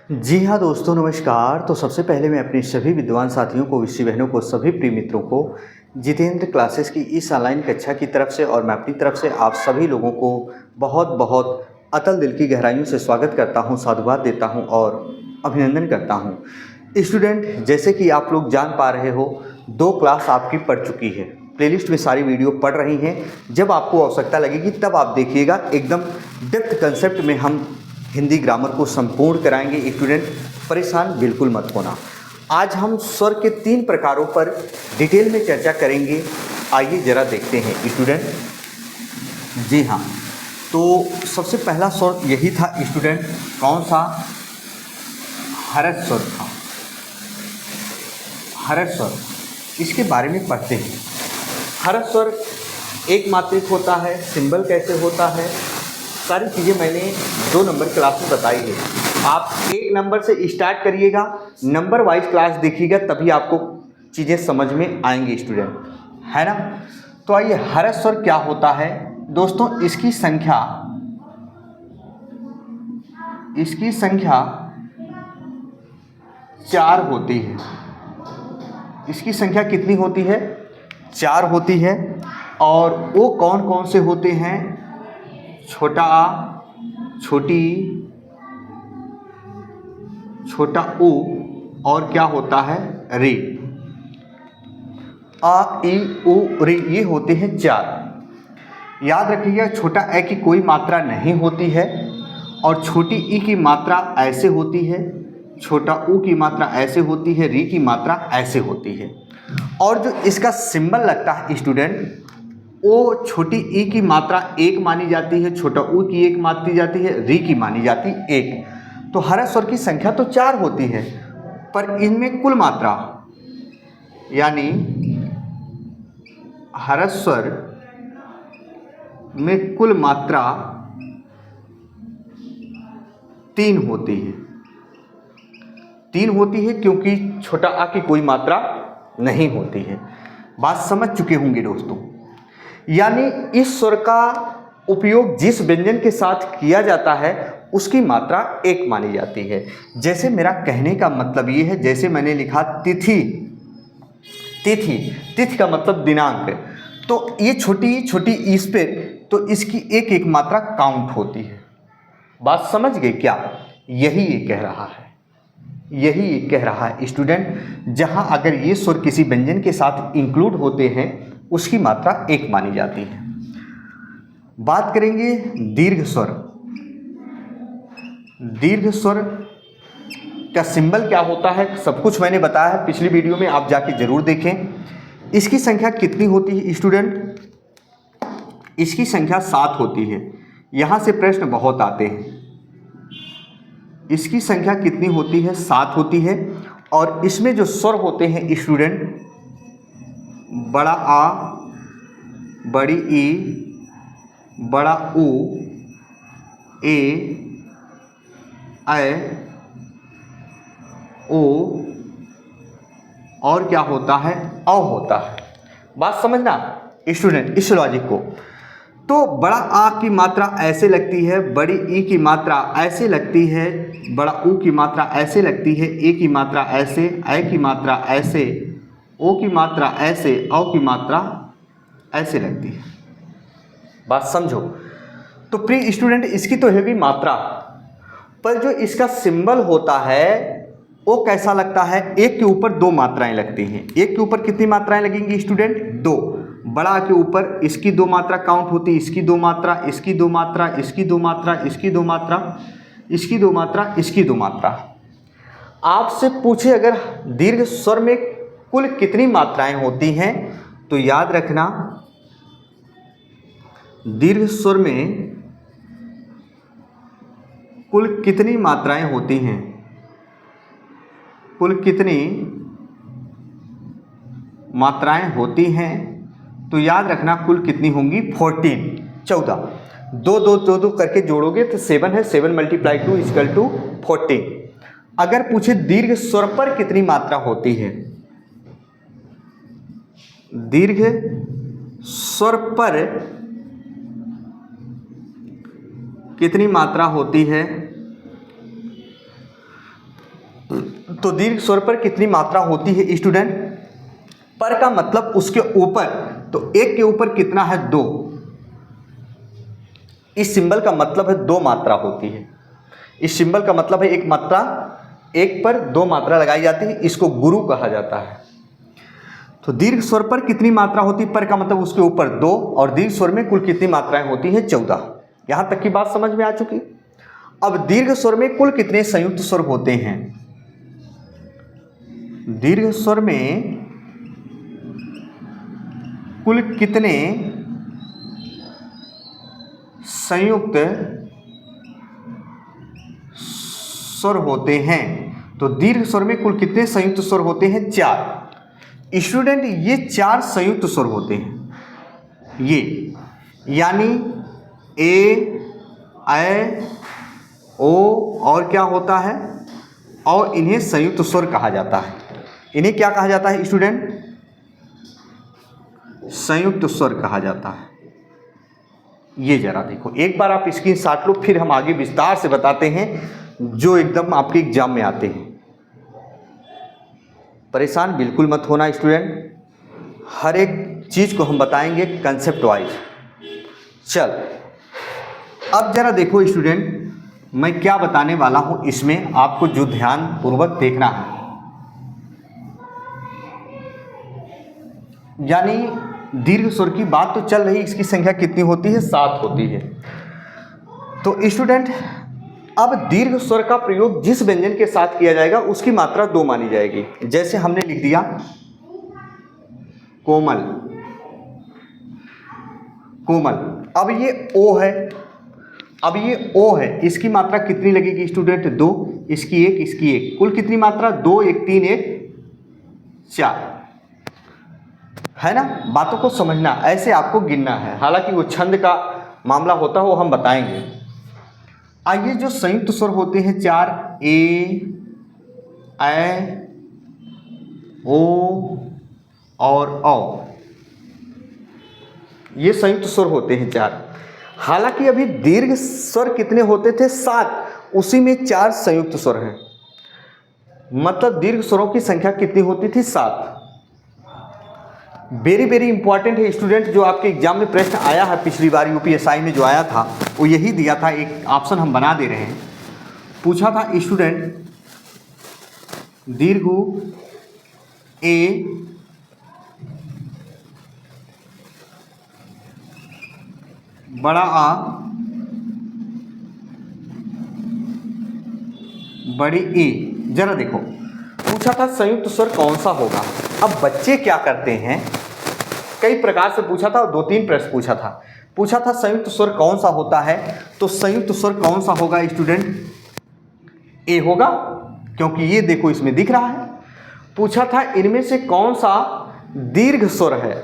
जी हाँ दोस्तों, नमस्कार। तो सबसे पहले मैं अपने सभी विद्वान साथियों को, विषी बहनों को, सभी प्रिय मित्रों को जितेंद्र क्लासेस की इस ऑनलाइन कक्षा की तरफ से और मैं अपनी तरफ से आप सभी लोगों को बहुत बहुत अतल दिल की गहराइयों से स्वागत करता हूँ, साधुवाद देता हूँ और अभिनंदन करता हूँ। स्टूडेंट, जैसे कि आप लोग जान पा रहे हो, 2 क्लास आपकी पढ़ चुकी है। प्लेलिस्ट में सारी वीडियो पढ़ रही हैं। जब आपको आवश्यकता लगेगी तब आप देखिएगा। एकदम डेप्थ कंसेप्ट में हम हिंदी ग्रामर को संपूर्ण कराएंगे। स्टूडेंट, परेशान बिल्कुल मत होना। आज हम स्वर के 3 प्रकारों पर डिटेल में चर्चा करेंगे। आइए जरा देखते हैं स्टूडेंट। जी हाँ, तो सबसे पहला स्वर यही था स्टूडेंट, कौन सा? हर्ष स्वर था। हर्ष स्वर, इसके बारे में पढ़ते हैं। हर्ष स्वर एक मात्रिक होता है, सिंबल कैसे होता है, सारी चीज़ें मैंने 2 नंबर क्लास में बताई है। आप 1 नंबर से स्टार्ट करिएगा, नंबर वाइज क्लास देखिएगा, तभी आपको चीज़ें समझ में आएंगी स्टूडेंट, है ना। तो आइए, हर्ष स्वर क्या होता है दोस्तों? इसकी संख्या 4 होती है। इसकी संख्या कितनी होती है? 4 होती है। और वो कौन कौन से होते हैं? छोटा आ, छोटी ई, छोटा ऊ और क्या होता है? री। आ, ई, उ, री, ये होते हैं 4। याद रखिएगा, छोटा ए की कोई मात्रा नहीं होती है और छोटी ई की मात्रा ऐसे होती है, छोटा ऊ की मात्रा ऐसे होती है, री की मात्रा ऐसे होती है। और जो इसका सिंबल लगता है स्टूडेंट, वो छोटी ई की मात्रा 1 मानी जाती है, छोटा ऊ की 1 मानी जाती है, री की मानी जाती 1। तो हर्ष स्वर की संख्या तो 4 होती है, पर इनमें कुल मात्रा, यानी हर्ष स्वर में कुल मात्रा 3 होती है। 3 होती है क्योंकि छोटा आ की कोई मात्रा नहीं होती है। बात समझ चुके होंगे दोस्तों। यानी इस स्वर का उपयोग जिस व्यंजन के साथ किया जाता है उसकी मात्रा 1 मानी जाती है। जैसे मेरा कहने का मतलब ये है, जैसे मैंने लिखा तिथि, तिथि का मतलब दिनांक, तो ये छोटी इस पे, तो इसकी 1 मात्रा काउंट होती है। बात समझ गए क्या? यही ये कह रहा है स्टूडेंट। जहां अगर ये स्वर किसी व्यंजन के साथ इंक्लूड होते हैं उसकी मात्रा 1 मानी जाती है। बात करेंगे दीर्घ स्वर। दीर्घ स्वर का सिंबल क्या होता है, सब कुछ मैंने बताया है पिछली वीडियो में, आप जाके जरूर देखें। इसकी संख्या कितनी होती है स्टूडेंट? इसकी संख्या 7 होती है। यहां से प्रश्न बहुत आते हैं। इसकी संख्या कितनी होती है? 7 होती है। और इसमें जो स्वर होते हैं स्टूडेंट, बड़ा आ, बड़ी ई, बड़ा ऊ, ए, ऐ, ओ और क्या होता है? औ होता है। बात समझना स्टूडेंट इस लॉजिक को। तो बड़ा आ की मात्रा ऐसे लगती है, बड़ी ई की मात्रा ऐसे लगती है, बड़ा ऊ की मात्रा ऐसे लगती है, ए की मात्रा ऐसे, ऐ की मात्रा ऐसे, ओ की मात्रा ऐसे, औ की मात्रा ऐसे लगती है। बात समझो। तो प्रिय स्टूडेंट, इसकी तो है भी मात्रा, पर जो इसका सिंबल होता है वो कैसा लगता है? 1 के ऊपर 2 मात्राएं लगती हैं। 1 के ऊपर कितनी मात्राएं लगेंगी स्टूडेंट? 2। बड़ा के ऊपर इसकी 2 मात्रा काउंट होती, इसकी 2 मात्रा, इसकी 2 मात्रा, इसकी 2 मात्रा, इसकी 2 मात्रा, इसकी 2 मात्रा, इसकी 2 मात्रा। आपसे पूछे अगर दीर्घ स्वर में कुल कितनी मात्राएं होती हैं, तो याद रखना दीर्घ स्वर में कुल कितनी मात्राएं होती हैं, कुल कितनी मात्राएं होती हैं, तो याद रखना कुल कितनी होंगी? 14। 2 करके जोड़ोगे तो 7 है। 7 × 2 = 14। अगर पूछे दीर्घ स्वर पर कितनी मात्रा होती है, दीर्घ स्वर पर कितनी मात्रा होती है, तो दीर्घ स्वर पर कितनी मात्रा होती है स्टूडेंट? पर का मतलब उसके ऊपर, तो एक के ऊपर कितना है? 2। इस सिंबल का मतलब है 2 मात्रा होती है। इस सिंबल का मतलब है एक मात्रा, एक पर 2 मात्रा लगाई जाती है, इसको गुरु कहा जाता है। तो दीर्घ स्वर पर कितनी मात्रा होती है? पर का मतलब उसके ऊपर 2, और दीर्घ स्वर में कुल कितनी मात्राएं होती हैं? 14। यहां तक की बात समझ में आ चुकी। अब दीर्घ स्वर में कुल कितने संयुक्त स्वर होते हैं? दीर्घ स्वर में कुल कितने संयुक्त स्वर होते हैं? तो दीर्घ स्वर में कुल कितने संयुक्त स्वर होते हैं? 4। स्टूडेंट, ये 4 संयुक्त स्वर होते हैं, ये यानी ए, ऐ, ओ और क्या होता है, और इन्हें संयुक्त स्वर कहा जाता है। इन्हें क्या कहा जाता है स्टूडेंट? संयुक्त स्वर कहा जाता है। ये जरा देखो, एक बार आप स्क्रीनशॉट लो, फिर हम आगे विस्तार से बताते हैं जो एकदम आपके एग्जाम में आते हैं। परेशान बिल्कुल मत होना स्टूडेंट, हर एक चीज़ को हम बताएंगे कंसेप्ट वाइज। चल, अब जरा देखो स्टूडेंट, मैं क्या बताने वाला हूं, इसमें आपको जो ध्यान पूर्वक देखना है। यानी दीर्घ स्वर की बात तो चल रही, इसकी संख्या कितनी होती है? 7 होती है। तो स्टूडेंट, अब दीर्घ स्वर का प्रयोग जिस व्यंजन के साथ किया जाएगा उसकी मात्रा 2 मानी जाएगी। जैसे हमने लिख दिया कोमल, कोमल। अब ये ओ है, अब ये ओ है, इसकी मात्रा कितनी लगेगी स्टूडेंट? 2। इसकी 1, इसकी 1, कुल कितनी मात्रा? 2, 1, 3, 1, 4, है ना? बातों को समझना, ऐसे आपको गिनना है। हालांकि वो छंद का मामला होता है, वो हम बताएंगे। आइए, जो संयुक्त स्वर होते हैं 4, ए, ऐ, ओ और औ, ये संयुक्त स्वर होते हैं 4। हालांकि अभी दीर्घ स्वर कितने होते थे? 7, उसी में 4 संयुक्त स्वर हैं। मतलब दीर्घ स्वरों की संख्या कितनी होती थी? 7। वेरी वेरी इंपॉर्टेंट है स्टूडेंट, जो आपके एग्जाम में प्रश्न आया है पिछली बार यूपीएसआई में जो आया था वो यही दिया था। एक ऑप्शन हम बना दे रहे हैं। पूछा था स्टूडेंट, दीर्घ ए, बड़ा आ, बड़ी ई। जरा देखो, पूछा था संयुक्त स्वर कौन सा होगा। अब बच्चे क्या करते हैं, कई प्रकार से पूछा था और 2-3 प्रश्न पूछा था। पूछा था संयुक्त स्वर कौन सा होता है, तो संयुक्त स्वर कौन सा होगा स्टूडेंट? ए होगा, क्योंकि ये देखो इसमें दिख रहा है। पूछा था इनमें से कौन सा दीर्घ स्वर है,